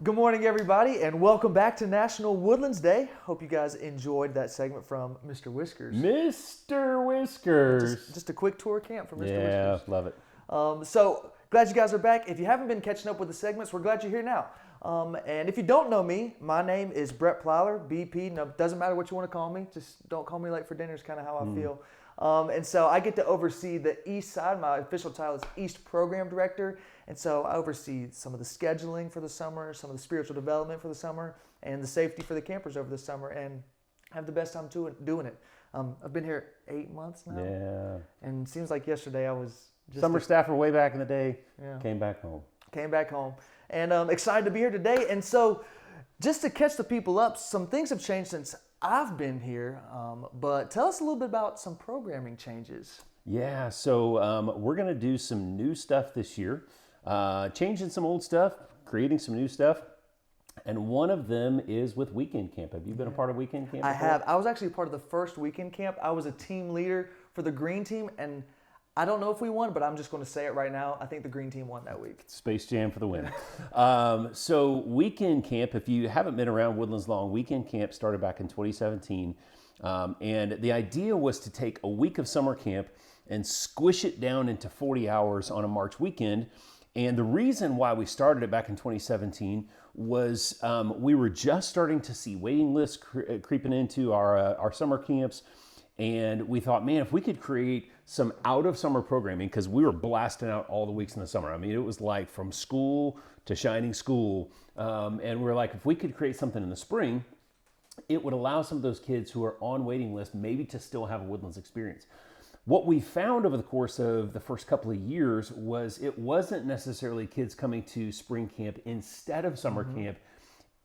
Good morning, everybody, and welcome back to National Woodlands Day. Hope you guys enjoyed that segment from Mr. Whiskers. Mr. Whiskers. Just a quick tour of camp from Mr. Whiskers. Yeah, love it. So glad you guys are back. If you haven't been catching up with the segments, we're glad you're here now. And if you don't know me, my name is Brett Plyler, BP. No, doesn't matter what you want to call me. Just don't call me late for dinner is kind of how I feel. And so I get to oversee the East side. My official title is East Program Director. And so I oversee some of the scheduling for the summer, some of the spiritual development for the summer, and the safety for the campers over the summer, and have the best time doing it. I've been here 8 months now. Yeah. And it seems like yesterday I was just Summer staffer way back in the day. Yeah. Came back home. And excited to be here today. And so just to catch the people up, some things have changed since I've been here. But tell us a little bit about some programming changes. Yeah, so we're going to do some new stuff this year. Changing some old stuff, creating some new stuff. And one of them is with weekend camp. Have you been a part of weekend camp before? I have. I was actually part of the first weekend camp. I was a team leader for the green team, and I don't know if we won, but I'm just going to say it right now. I think the green team won that week. Space Jam for the win. So weekend camp, if you haven't been around Woodlands long, weekend camp started back in 2017. And the idea was to take a week of summer camp and squish it down into 40 hours on a March weekend. And the reason why we started it back in 2017 was we were just starting to see waiting lists creeping into our summer camps. And we thought, man, if we could create some out of summer programming, because we were blasting out all the weeks in the summer. I mean, it was like from school to shining school. And we're like, if we could create something in the spring, it would allow some of those kids who are on waiting list maybe to still have a Woodlands experience. What we found over the course of the first couple of years was it wasn't necessarily kids coming to spring camp instead of summer camp.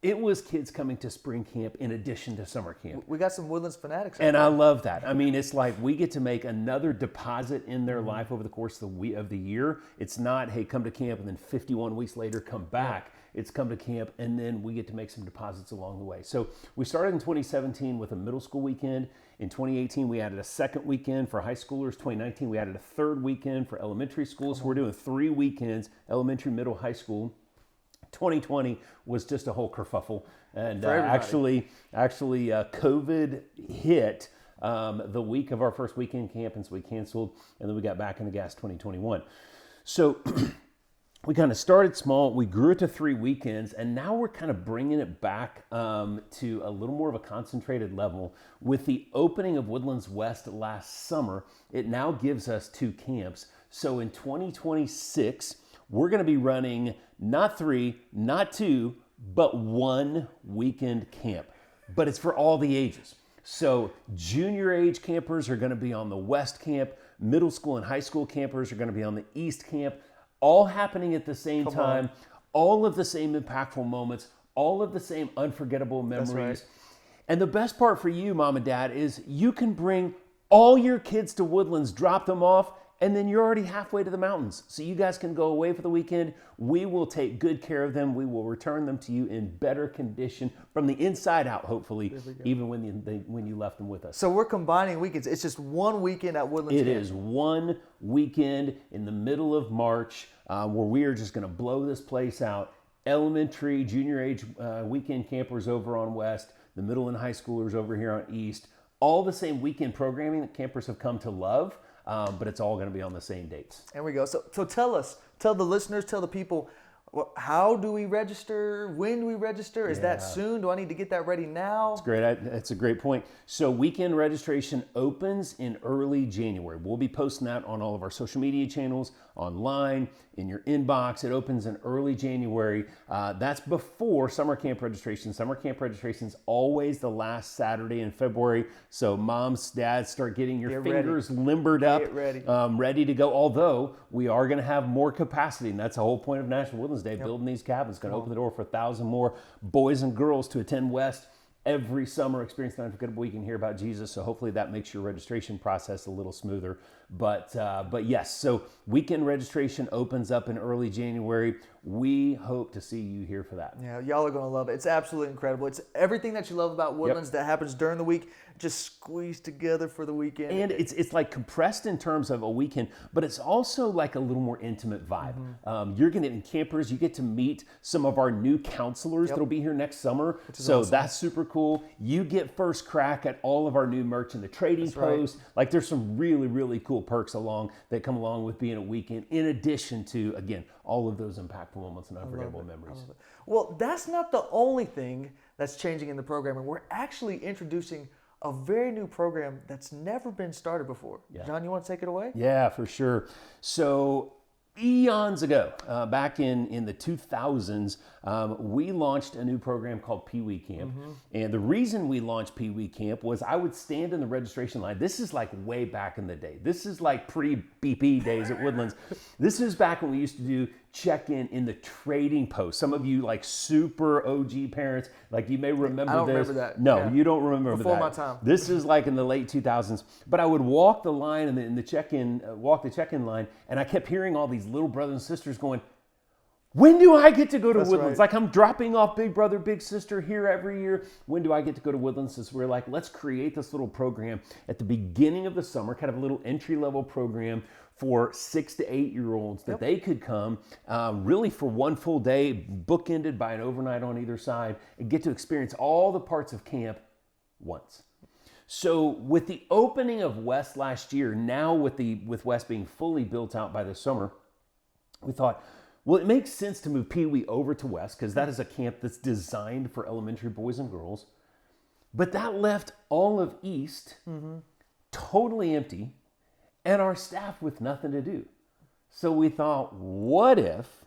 It was kids coming to spring camp in addition to summer camp. We got some Woodlands fanatics. And I love that. I mean, it's like we get to make another deposit in their life over the course of the year. It's not, hey, come to camp and then 51 weeks later come back. It's come to camp and then we get to make some deposits along the way. So we started in 2017 with a middle school weekend. In 2018, we added a second weekend for high schoolers. 2019, we added a third weekend for elementary schools. So we're doing 3 weekends, elementary, middle, high school. 2020 was just a whole kerfuffle, and actually, COVID hit the week of our first weekend camp, and so we canceled, and then we got back in the gas 2021. So we kind of started small, we grew it to 3 weekends, and now we're kind of bringing it back to a little more of a concentrated level. With the opening of Woodlands West last summer, it now gives us 2 camps. So in 2026, we're going to be running not 3, not 2, but 1 weekend camp. But it's for all the ages. So junior age campers are going to be on the West camp. Middle school and high school campers are going to be on the East camp. All happening at the same time. All of the same impactful moments. All of the same unforgettable memories. That's right. And the best part for you, Mom and Dad, is you can bring all your kids to Woodlands, drop them off, and then you're already halfway to the mountains. So you guys can go away for the weekend. We will take good care of them. We will return them to you in better condition from the inside out, hopefully, even when you left them with us. So we're combining weekends. It's just 1 weekend at Woodlands. It is 1 weekend in the middle of March where we are just going to blow this place out. Elementary, junior age weekend campers over on West, the middle and high schoolers over here on East. All the same weekend programming that campers have come to love. But it's all going to be on the same dates. There we go. So tell the listeners, tell the people, how do we register? When do we register? Is that soon? Do I need to get that ready now? It's great. That's a great point. So weekend registration opens in early January. We'll be posting that on all of our social media channels, online, in your inbox. It opens in early January. That's before summer camp registration. Summer camp registration is always the last Saturday in February. So moms, dads, start getting your fingers limbered up, ready to go. Although we are going to have more capacity, and that's the whole point of National Woodlands Day, building these cabins. Going to open the door for 1,000 more boys and girls to attend West every summer experience the unforgettable week and hear about Jesus. So hopefully that makes your registration process a little smoother. But yes, so weekend registration opens up in early January. We hope to see you here for that. Yeah, y'all are going to love it. It's absolutely incredible. It's everything that you love about Woodlands that happens during the week, just squeezed together for the weekend. And it's like compressed in terms of a weekend, but it's also like a little more intimate vibe. You're going to get campers. You get to meet some of our new counselors that'll be here next summer. So awesome. That's super cool. You get first crack at all of our new merch in the trading post. Right. Like there's some really, really cool perks that come along with being a weekend, in addition to, again, all of those impactful moments and unforgettable memories. Well, that's not the only thing that's changing in the programming. We're actually introducing a very new program that's never been started before. Yeah. John, you want to take it away? Yeah, for sure. So eons ago, back in the 2000s, we launched a new program called Pee Wee Camp. And the reason we launched Pee Wee Camp was I would stand in the registration line. This is like way back in the day. This is like pre-BP days at Woodlands. This is back when we used to do check-in the trading post. Some of you like super OG parents, like you may remember this. I don't remember that. No, you don't remember Before that. my time. This is like in the late 2000s. But I would walk the line in the check-in, line, and I kept hearing all these little brothers and sisters going, when do I get to go to Woodlands? Right. Like I'm dropping off big brother, big sister here every year. When do I get to go to Woodlands? So we're like, let's create this little program at the beginning of the summer, kind of a little entry-level program for 6 to 8 year olds that they could come really for one full day, bookended by an overnight on either side, and get to experience all the parts of camp once. So with the opening of West last year, now with West being fully built out by this summer, we thought, well, it makes sense to move Pee Wee over to West because that is a camp that's designed for elementary boys and girls. But that left all of East totally empty and our staff with nothing to do. So we thought, what if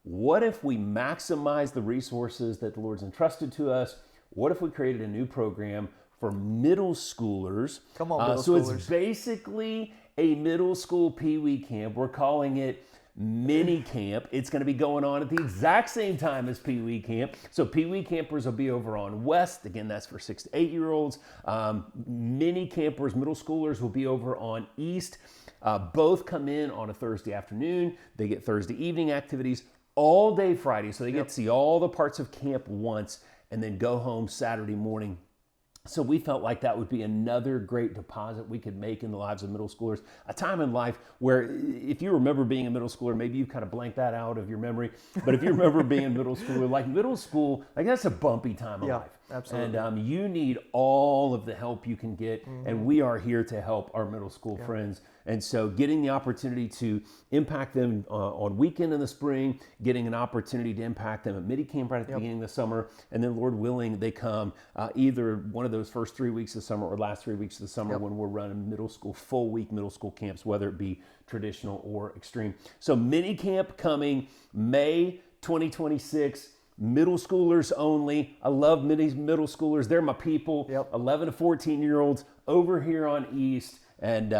we maximize the resources that the Lord's entrusted to us? What if we created a new program for middle schoolers? Come on, middle schoolers. So it's basically a middle school Pee Wee camp. We're calling it mini camp. It's going to be going on at the exact same time as Pee Wee camp. So Pee Wee campers will be over on West. Again, that's for 6 to 8 year olds. Mini campers, middle schoolers, will be over on East. Both come in on a Thursday afternoon. They get Thursday evening activities all day Friday. So they get to see all the parts of camp once and then go home Saturday morning. So we felt like that would be another great deposit we could make in the lives of middle schoolers. A time in life where, if you remember being a middle schooler, maybe you've kind of blanked that out of your memory. But if you remember being a middle schooler, like middle school, like that's a bumpy time of life. Absolutely. And you need all of the help you can get. And we are here to help our middle school friends. And so getting the opportunity to impact them on weekend in the spring, getting an opportunity to impact them at midi camp right at the beginning of the summer, and then Lord willing, they come either one of those first 3 weeks of summer or last 3 weeks of the summer when we're running middle school, full week middle school camps, whether it be traditional or extreme. So mini camp coming May 2026. Middle schoolers only. I love middle schoolers. They're my people. 11 to 14 year olds over here on East. And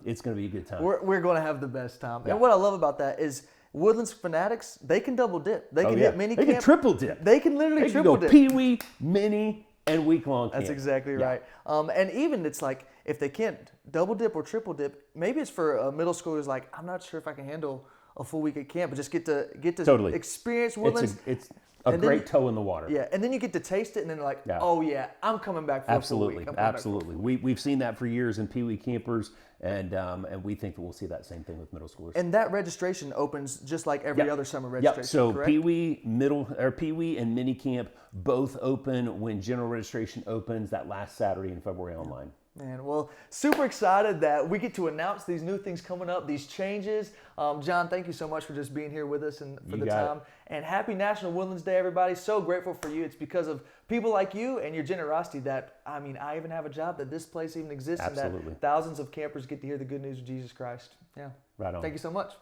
it's going to be a good time. We're going to have the best time. And what I love about that is Woodlands fanatics, they can double dip. They can hit mini camp. They can triple dip. They can literally triple dip. Pee Wee, mini, and week-long camp. That's exactly right. And even it's like, if they can't double dip or triple dip, maybe it's for middle schoolers like, I'm not sure if I can handle a full week at camp, but just get to totally experience Woodlands. It's a great toe in the water. Yeah, and then you get to taste it, and then they're like, oh yeah, I'm coming back for a full week. Absolutely. We've seen that for years in Pee Wee campers, and we think that we'll see that same thing with middle schoolers. And that registration opens just like every other summer registration. So correct? Pee Wee and mini camp both open when general registration opens that last Saturday in February online. Man, well, super excited that we get to announce these new things coming up, these changes. John, thank you so much for just being here with us and for the time. And happy National Woodlands Day, everybody. So grateful for you. It's because of people like you and your generosity that, I mean, I even have a job, that this place even exists. Absolutely. And that thousands of campers get to hear the good news of Jesus Christ. Yeah. Right on. Thank you so much.